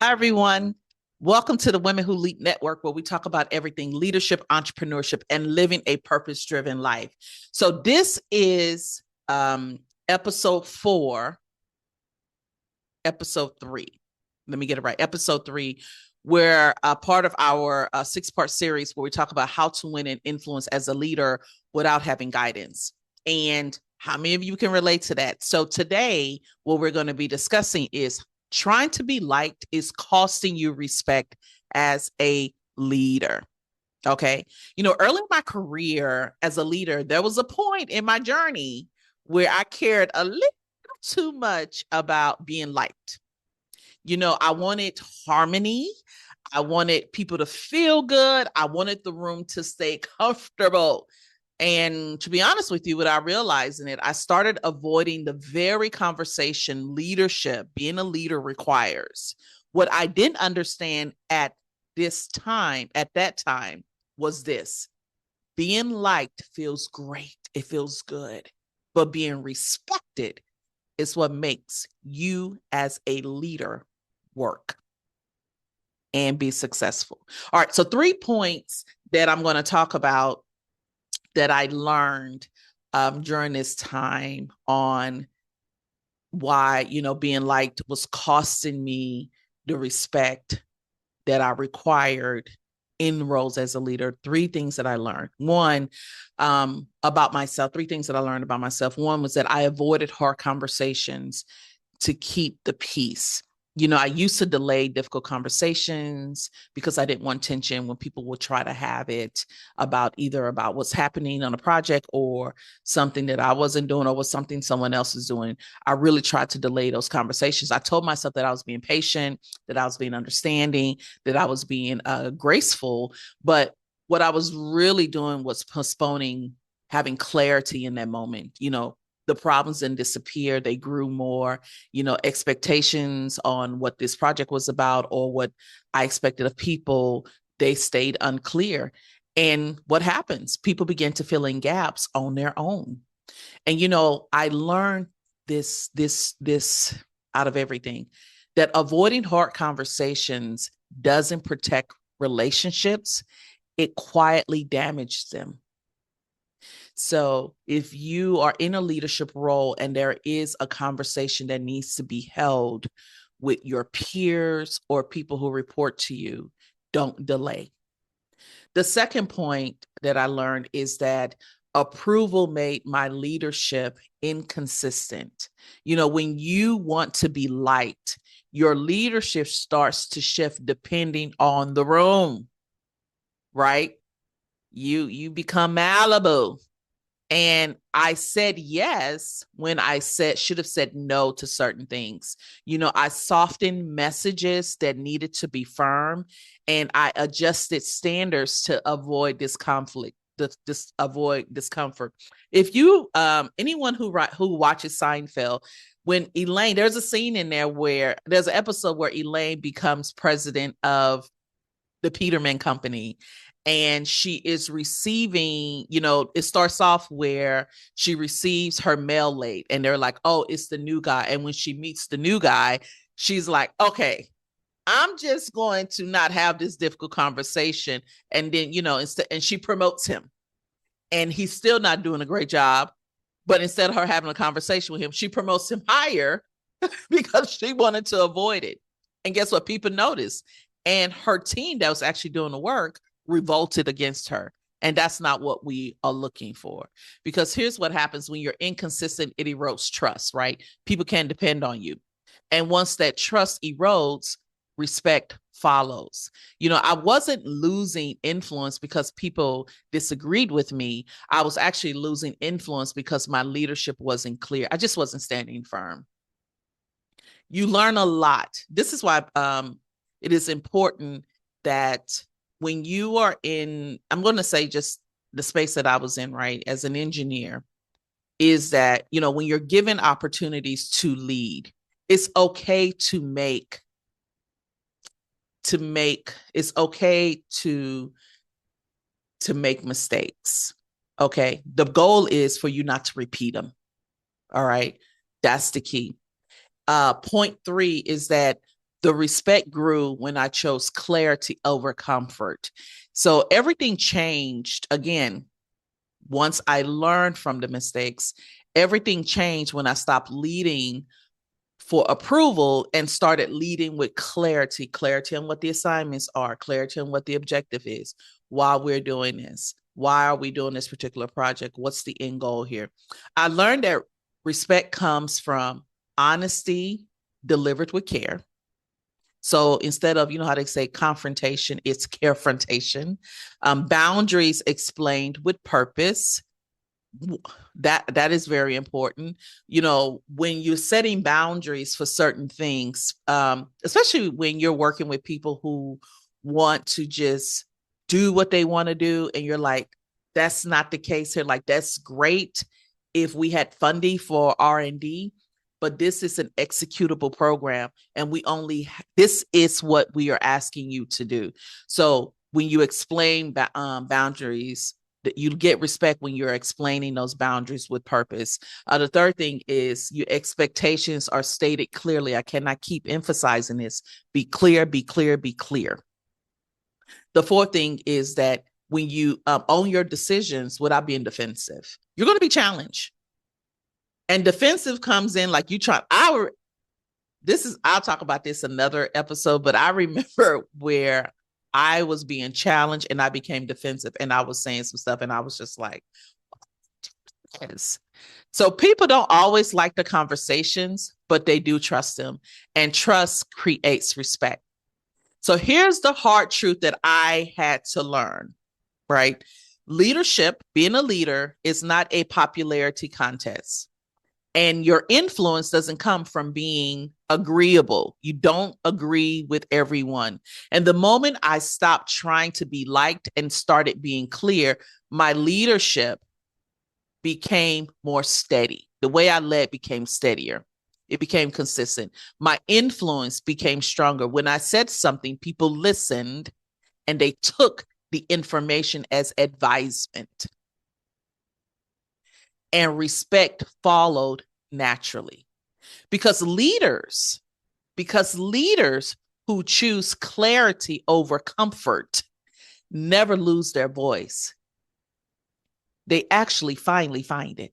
Hi, everyone. Welcome to the Women Who Lead Network, where we talk about everything leadership, entrepreneurship, and living a purpose-driven life. So this is episode 4, episode 3. Let me get it right. Episode 3, where part of our 6-part series where we talk about how to win and influence as a leader without having guidance. And how many of you can relate to that? So today, what we're going to be discussing is trying to be liked is costing you respect as a leader. Okay. Early in my career as a leader, there was a point in my journey where I cared a little too much about being liked. I wanted harmony. I wanted people to feel good. I wanted the room to stay comfortable. And to be honest with you, without realizing it, I started avoiding the very conversation leadership, being a leader, requires. What I didn't understand at that time, was this: being liked feels great. It feels good. But being respected is what makes you as a leader work and be successful. All right. So 3 points that I'm going to talk about that I learned during this time on why, being liked was costing me the respect that I required in roles as a leader. 3 things that I learned. One, about myself, 3 things that I learned about myself. One was that I avoided hard conversations to keep the peace. I used to delay difficult conversations because I didn't want tension when people would try to have it about what's happening on a project or something that I wasn't doing or was something someone else is doing. I really tried to delay those conversations. I told myself that I was being patient, that I was being understanding, that I was being graceful. But what I was really doing was postponing having clarity in that moment. The problems didn't disappear. They grew more. Expectations on what this project was about or what I expected of people, they stayed unclear. And what happens? People begin to fill in gaps on their own. And, I learned this out of everything, that avoiding hard conversations doesn't protect relationships. It quietly damages them. So if you are in a leadership role and there is a conversation that needs to be held with your peers or people who report to you, don't delay. The second point that I learned is that approval made my leadership inconsistent. When you want to be liked, your leadership starts to shift depending on the room, right? You become Malibu. And I said yes when I should have said no to certain things. I softened messages that needed to be firm, and I adjusted standards to avoid this conflict, avoid discomfort. If you, anyone who watches Seinfeld, when Elaine, there's a scene in there where there's an episode where Elaine becomes president of the Peterman Company, and she is receiving, it starts off where she receives her mail late and they're like, oh, it's the new guy. And when she meets the new guy, she's like, okay, I'm just going to not have this difficult conversation. And then, and she promotes him and he's still not doing a great job. But instead of her having a conversation with him, she promotes him higher because she wanted to avoid it. And guess what? People noticed. And her team that was actually doing the work revolted against her. And that's not what we are looking for. Because here's what happens when you're inconsistent: it erodes trust, right? People can't depend on you. And once that trust erodes, respect follows. I wasn't losing influence because people disagreed with me. I was actually losing influence because my leadership wasn't clear. I just wasn't standing firm. You learn a lot. This is why it is important that when you are in, I'm going to say just the space that I was in, right, as an engineer, is that, when you're given opportunities to lead, it's okay it's okay to make mistakes. Okay. The goal is for you not to repeat them. All right. That's the key. Point 3 is that The respect grew when I chose clarity over comfort. So everything changed again once I learned from the mistakes. Everything changed when I stopped leading for approval and started leading with clarity on what the assignments are, clarity on what the objective is, why we're doing this, why are we doing this particular project, what's the end goal here. I learned that respect comes from honesty delivered with care. So instead of, you know how they say confrontation, it's carefrontation. Boundaries explained with purpose. That is very important. You know, when you're setting boundaries for certain things, especially when you're working with people who want to just do what they want to do, and you're like, that's not the case here. Like, that's great if we had funding for R&D, but this is an executable program, and this is what we are asking you to do. So when you explain boundaries, that you get respect when you're explaining those boundaries with purpose. The third thing is your expectations are stated clearly. I cannot keep emphasizing this. Be clear, be clear, be clear. The fourth thing is that when you own your decisions without being defensive, you're going to be challenged. And defensive comes in like you try. I'll talk about this another episode, but I remember where I was being challenged and I became defensive and I was saying some stuff and I was just like, yes. So people don't always like the conversations, but they do trust them, and trust creates respect. So here's the hard truth that I had to learn, right? Leadership, being a leader, is not a popularity contest. And your influence doesn't come from being agreeable. You don't agree with everyone. And the moment I stopped trying to be liked and started being clear, my leadership became more steady. The way I led became steadier. It became consistent. My influence became stronger. When I said something, people listened and they took the information as advisement. And respect followed naturally. Because leaders who choose clarity over comfort never lose their voice. They actually finally find it.